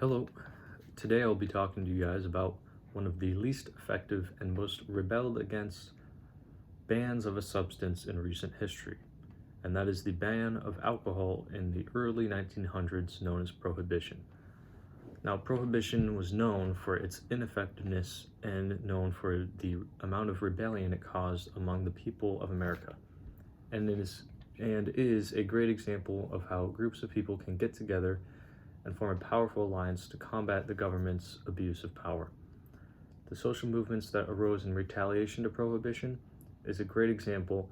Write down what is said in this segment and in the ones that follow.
Hello, today I'll be talking to you guys about one of the least effective and most rebelled against bans of a substance in recent history, and that is the ban of alcohol in the early 1900s known as Prohibition. Now, Prohibition was known for its ineffectiveness and known for the amount of rebellion it caused among the people of America, and is a great example of how groups of people can get together and form a powerful alliance to combat the government's abuse of power. The social movements that arose in retaliation to Prohibition is a great example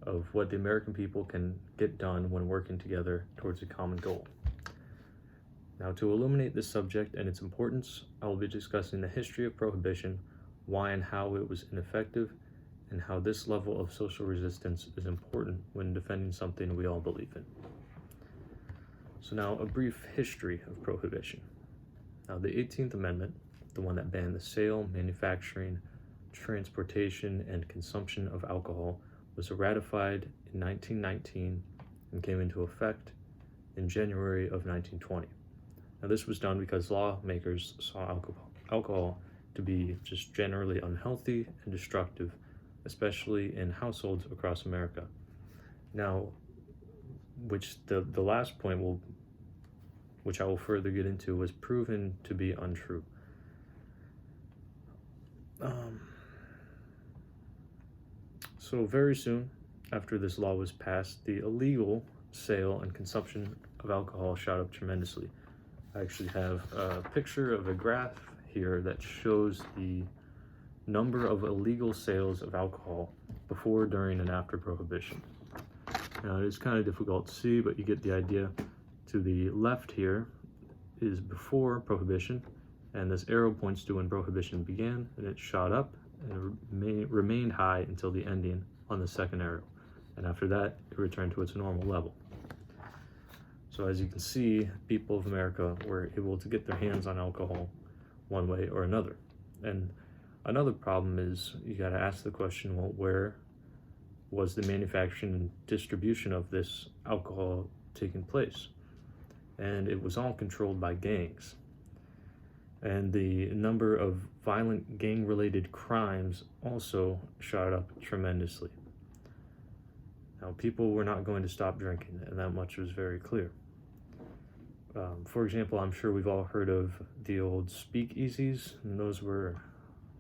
of what the American people can get done when working together towards a common goal. Now, to illuminate this subject and its importance, I will be discussing the history of Prohibition, why and how it was ineffective, and how this level of social resistance is important when defending something we all believe in. So now, a brief history of Prohibition. Now, the 18th Amendment, the one that banned the sale, manufacturing, transportation, and consumption of alcohol, was ratified in 1919 and came into effect in January of 1920. Now, this was done because lawmakers saw alcohol to be just generally unhealthy and destructive, especially in households across America. Now, which the last point which I will further get into, was proven to be untrue. So very soon after this law was passed, the illegal sale and consumption of alcohol shot up tremendously. I actually have a picture of a graph here that shows the number of illegal sales of alcohol before, during, and after Prohibition. Now, it is kind of difficult to see, but you get the idea. To the left here is before Prohibition, and this arrow points to when Prohibition began, and it shot up and remained high until the ending on the second arrow, and after that it returned to its normal level. So as you can see, people of America were able to get their hands on alcohol one way or another. And another problem is, you got to ask the question, well, where was the manufacturing and distribution of this alcohol taking place? And it was all controlled by gangs. And the number of violent gang-related crimes also shot up tremendously. Now, people were not going to stop drinking, and that much was very clear. For example, I'm sure we've all heard of the old speakeasies, and those were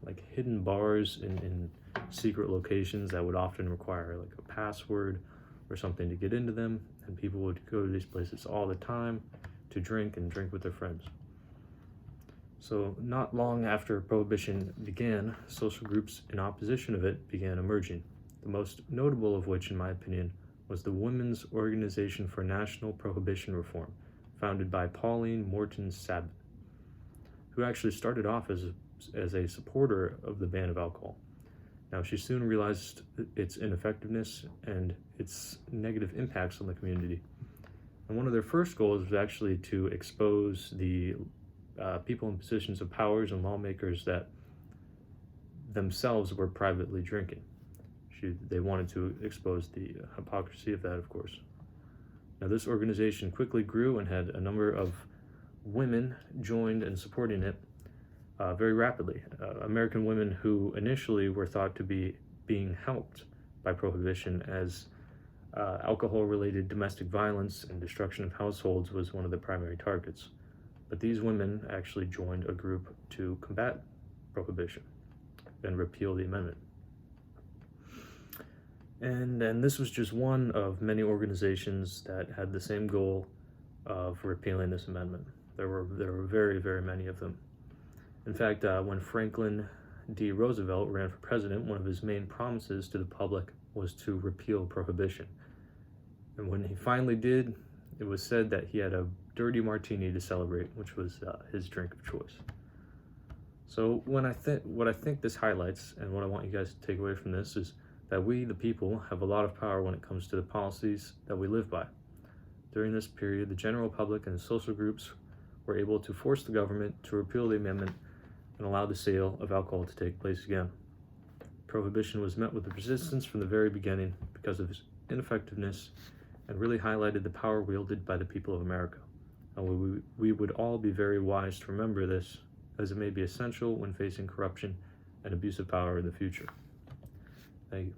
like hidden bars in secret locations that would often require like a password or something to get into them, and people would go to these places all the time to drink with their friends. So not long after Prohibition began, social groups in opposition of it began emerging, the most notable of which, in my opinion, was the Women's Organization for National Prohibition Reform, founded by Pauline Morton Sabin, who actually started off as a supporter of the ban of alcohol. Now, she soon realized its ineffectiveness and its negative impacts on the community. And one of their first goals was actually to expose the people in positions of powers and lawmakers that themselves were privately drinking. They wanted to expose the hypocrisy of that, of course. Now, this organization quickly grew and had a number of women joined and supporting it very rapidly. American women who initially were thought to be being helped by Prohibition, as alcohol-related domestic violence and destruction of households was one of the primary targets. But these women actually joined a group to combat Prohibition and repeal the amendment. And this was just one of many organizations that had the same goal of repealing this amendment. There were very, very many of them. In fact, when Franklin D. Roosevelt ran for president, one of his main promises to the public was to repeal Prohibition. And when he finally did, it was said that he had a dirty martini to celebrate, which was his drink of choice. So what I think this highlights, and what I want you guys to take away from this, is that we, the people, have a lot of power when it comes to the policies that we live by. During this period, the general public and social groups were able to force the government to repeal the amendment and allow the sale of alcohol to take place again. Prohibition was met with resistance from the very beginning because of its ineffectiveness and really highlighted the power wielded by the people of America. We would all be very wise to remember this, as it may be essential when facing corruption and abuse of power in the future. Thank you.